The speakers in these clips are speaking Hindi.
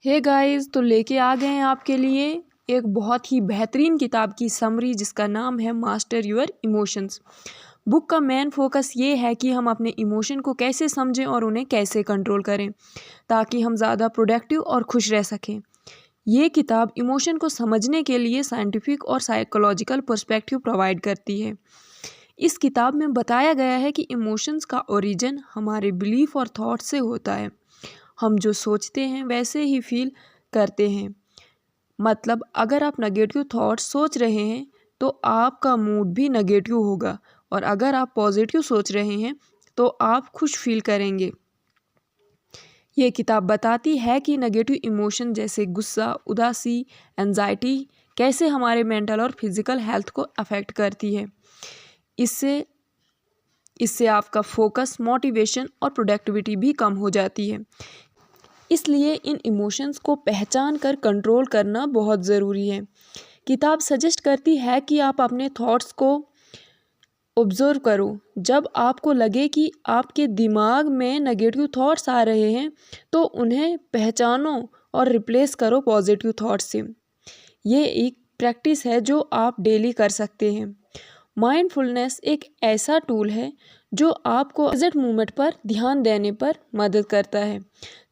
हे गाइस, तो लेके आ गए हैं आपके लिए एक बहुत ही बेहतरीन किताब की समरी जिसका नाम है मास्टर योर इमोशंस। बुक का मेन फोकस ये है कि हम अपने इमोशन को कैसे समझें और उन्हें कैसे कंट्रोल करें ताकि हम ज़्यादा प्रोडक्टिव और खुश रह सकें। ये किताब इमोशन को समझने के लिए साइंटिफिक और साइकोलॉजिकल पर्सपेक्टिव प्रोवाइड करती है। इस किताब में बताया गया है कि इमोशंस का ओरिजिन हमारे बिलीफ और थॉट से होता है। हम जो सोचते हैं वैसे ही फील करते हैं। मतलब अगर आप नेगेटिव थॉट्स सोच रहे हैं तो आपका मूड भी नेगेटिव होगा, और अगर आप पॉजिटिव सोच रहे हैं तो आप खुश फील करेंगे। ये किताब बताती है कि नेगेटिव इमोशन जैसे गुस्सा, उदासी, एंजाइटी कैसे हमारे मेंटल और फिजिकल हेल्थ को अफेक्ट करती है। इससे आपका फोकस, मोटिवेशन और प्रोडक्टिविटी भी कम हो जाती है। इसलिए इन इमोशंस को पहचान कर कंट्रोल करना बहुत ज़रूरी है। किताब सजेस्ट करती है कि आप अपने थॉट्स को ऑब्जर्व करो। जब आपको लगे कि आपके दिमाग में नेगेटिव थॉट्स आ रहे हैं तो उन्हें पहचानो और रिप्लेस करो पॉजिटिव थॉट्स से। ये एक प्रैक्टिस है जो आप डेली कर सकते हैं। माइंडफुलनेस एक ऐसा टूल है जो आपको प्रेजेंट मोमेंट पर ध्यान देने पर मदद करता है।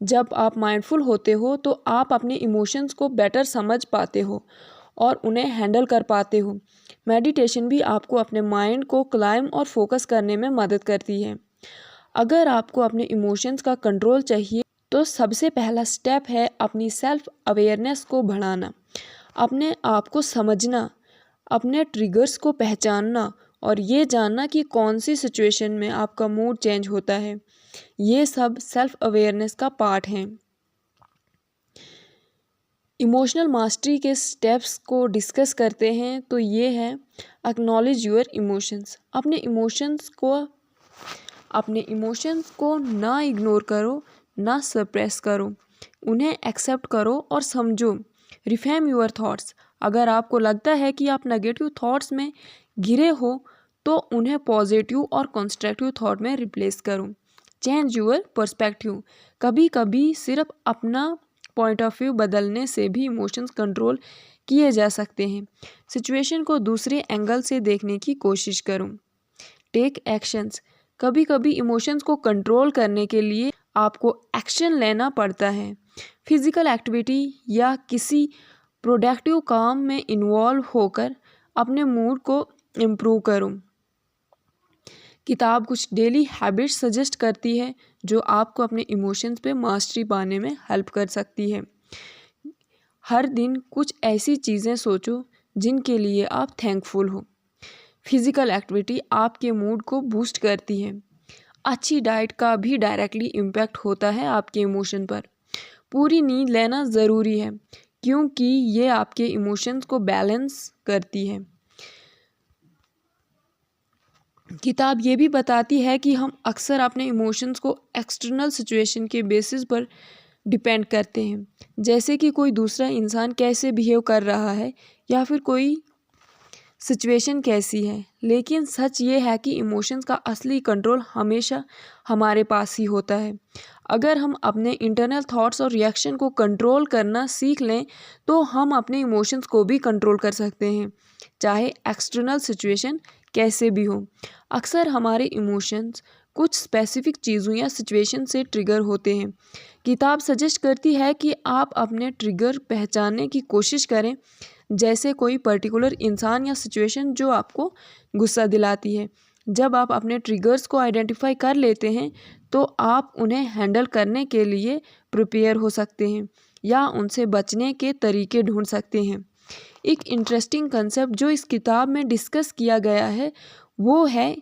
जब आप माइंडफुल होते हो तो आप अपने इमोशंस को बेटर समझ पाते हो और उन्हें हैंडल कर पाते हो। मेडिटेशन भी आपको अपने माइंड को क्लाइम और फोकस करने में मदद करती है। अगर आपको अपने इमोशंस का कंट्रोल चाहिए तो सबसे पहला स्टेप है अपनी सेल्फ अवेयरनेस को बढ़ाना। अपने आप को समझना, अपने ट्रिगर्स को पहचानना और ये जानना कि कौन सी सिचुएशन में आपका मूड चेंज होता है। ये सब सेल्फ अवेयरनेस का पार्ट हैं। इमोशनल मास्टरी के स्टेप्स को डिस्कस करते हैं तो ये है एक्नॉलेज योर इमोशंस। अपने इमोशंस को ना इग्नोर करो, ना सप्रेस करो, उन्हें एक्सेप्ट करो और समझो। Reframe your thoughts. अगर आपको लगता है कि आप नेगेटिव थॉट्स में घिरे हो तो उन्हें पॉजिटिव और कंस्ट्रक्टिव थॉट में रिप्लेस करो। Change your perspective. कभी कभी सिर्फ अपना पॉइंट ऑफ व्यू बदलने से भी इमोशंस कंट्रोल किए जा सकते हैं। सिचुएशन को दूसरे एंगल से देखने की कोशिश करो। Take actions. कभी कभी इमोशंस को कंट्रोल करने के लिए आपको एक्शन लेना पड़ता है। फिजिकल एक्टिविटी या किसी प्रोडक्टिव काम में इन्वॉल्व होकर अपने मूड को इम्प्रूव करो। किताब कुछ डेली हैबिट्स सजेस्ट करती है जो आपको अपने इमोशंस पे मास्टरी पाने में हेल्प कर सकती है। हर दिन कुछ ऐसी चीज़ें सोचो जिनके लिए आप थैंकफुल हो। फिजिकल एक्टिविटी आपके मूड को बूस्ट करती है। अच्छी डाइट का भी डायरेक्टली इम्पैक्ट होता है आपके इमोशन पर। पूरी नींद लेना ज़रूरी है क्योंकि ये आपके इमोशंस को बैलेंस करती है। किताब ये भी बताती है कि हम अक्सर अपने इमोशंस को एक्सटर्नल सिचुएशन के बेसिस पर डिपेंड करते हैं, जैसे कि कोई दूसरा इंसान कैसे बिहेव कर रहा है या फिर कोई सिचुएशन कैसी है। लेकिन सच ये है कि इमोशंस का असली कंट्रोल हमेशा हमारे पास ही होता है। अगर हम अपने इंटरनल थॉट्स और रिएक्शन को कंट्रोल करना सीख लें तो हम अपने इमोशंस को भी कंट्रोल कर सकते हैं, चाहे एक्सटर्नल सिचुएशन कैसे भी हो। अक्सर हमारे इमोशंस कुछ स्पेसिफिक चीज़ों या सिचुएशन से ट्रिगर होते हैं। किताब सजेस्ट करती है कि आप अपने ट्रिगर पहचानने की कोशिश करें, जैसे कोई पर्टिकुलर इंसान या सिचुएशन जो आपको गुस्सा दिलाती है। जब आप अपने ट्रिगर्स को आइडेंटिफाई कर लेते हैं तो आप उन्हें हैंडल करने के लिए प्रिपेयर हो सकते हैं या उनसे बचने के तरीके ढूंढ सकते हैं। एक इंटरेस्टिंग कंसेप्ट जो इस किताब में डिस्कस किया गया है वो है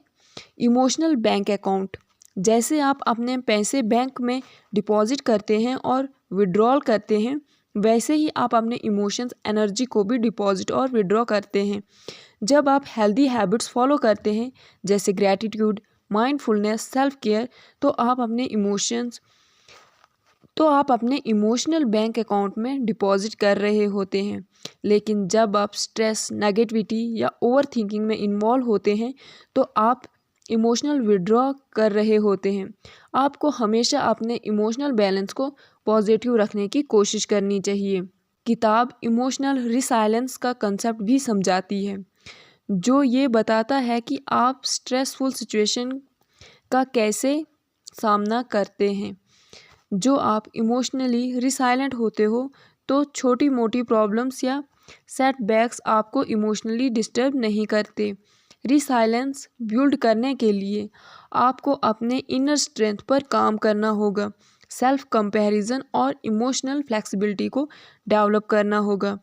इमोशनल बैंक अकाउंट। जैसे आप अपने पैसे बैंक में डिपॉजिट करते हैं और विड्रॉल करते हैं, वैसे ही आप अपने इमोशंस एनर्जी को भी डिपॉजिट और विड्रॉ करते हैं। जब आप हेल्दी हैबिट्स फॉलो करते हैं जैसे ग्रैटिट्यूड, माइंडफुलनेस, सेल्फ केयर, तो आप अपने इमोशनल बैंक अकाउंट में डिपॉजिट कर रहे होते हैं। लेकिन जब आप स्ट्रेस, नेगेटिविटी या ओवर थिंकिंग में इन्वॉल्व होते हैं तो आप इमोशनल विड्रॉ कर रहे होते हैं। आपको हमेशा अपने इमोशनल बैलेंस को पॉजिटिव रखने की कोशिश करनी चाहिए। किताब इमोशनल रिसाइलेंस का कंसेप्ट भी समझाती है, जो ये बताता है कि आप स्ट्रेसफुल सिचुएशन का कैसे सामना करते हैं। जो आप इमोशनली रिसाइलेंट होते हो तो छोटी मोटी प्रॉब्लम्स या सेटबैक्स आपको इमोशनली डिस्टर्ब नहीं करते। रिसाइलेंस बिल्ड करने के लिए आपको अपने इनर स्ट्रेंथ पर काम करना होगा, सेल्फ कंपैरिजन और इमोशनल फ्लेक्सिबिलिटी को डेवलप करना होगा।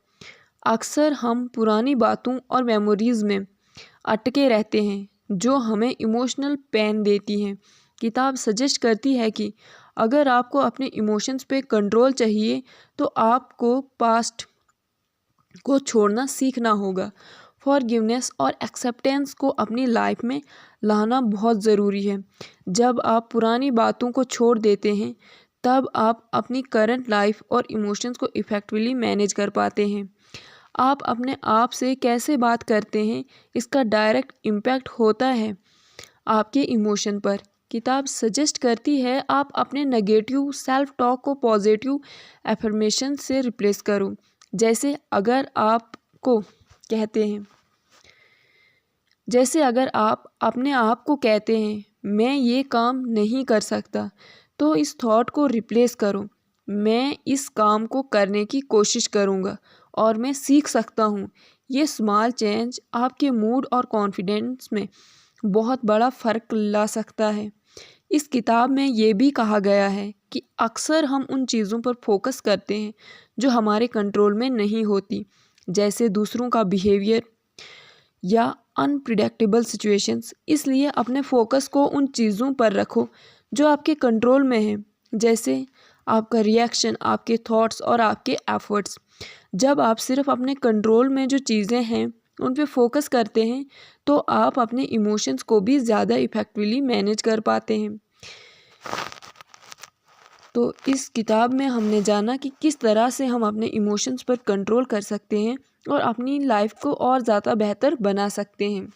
अक्सर हम पुरानी बातों और मेमोरीज में अटके रहते हैं जो हमें इमोशनल पेन देती हैं। किताब सजेस्ट करती है कि अगर आपको अपने इमोशंस पे कंट्रोल चाहिए तो आपको पास्ट को छोड़ना सीखना होगा। फॉरगिवनेस और एक्सेप्टेंस को अपनी लाइफ में लाना बहुत ज़रूरी है। जब आप पुरानी बातों को छोड़ देते हैं तब आप अपनी करंट लाइफ और इमोशंस को इफ़ेक्टिवली मैनेज कर पाते हैं। आप अपने आप से कैसे बात करते हैं इसका डायरेक्ट इम्पैक्ट होता है आपके इमोशन पर। किताब सजेस्ट करती है आप अपने नेगेटिव सेल्फ टॉक को पॉजिटिव एफर्मेशन से रिप्लेस करो। जैसे अगर आप अपने आप को कहते हैं मैं ये काम नहीं कर सकता, तो इस थॉट को रिप्लेस करो मैं इस काम को करने की कोशिश करूँगा और मैं सीख सकता हूँ। ये स्मॉल चेंज आपके मूड और कॉन्फिडेंस में बहुत बड़ा फ़र्क ला सकता है। इस किताब में ये भी कहा गया है कि अक्सर हम उन चीज़ों पर फोकस करते हैं जो हमारे कंट्रोल में नहीं होती, जैसे दूसरों का बिहेवियर या अनप्रिडिक्टेबल सिचुएशंस। इसलिए अपने फोकस को उन चीज़ों पर रखो जो आपके कंट्रोल में हैं, जैसे आपका रिएक्शन, आपके थॉट्स और आपके एफर्ट्स। जब आप सिर्फ अपने कंट्रोल में जो चीज़ें हैं उन पे फोकस करते हैं तो आप अपने इमोशंस को भी ज़्यादा इफ़ेक्टिवली मैनेज कर पाते हैं। तो इस किताब में हमने जाना कि किस तरह से हम अपने इमोशंस पर कंट्रोल कर सकते हैं और अपनी लाइफ को और ज़्यादा बेहतर बना सकते हैं।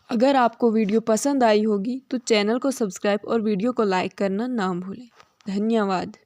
अगर आपको वीडियो पसंद आई होगी तो चैनल को सब्सक्राइब और वीडियो को लाइक करना ना भूलें। धन्यवाद।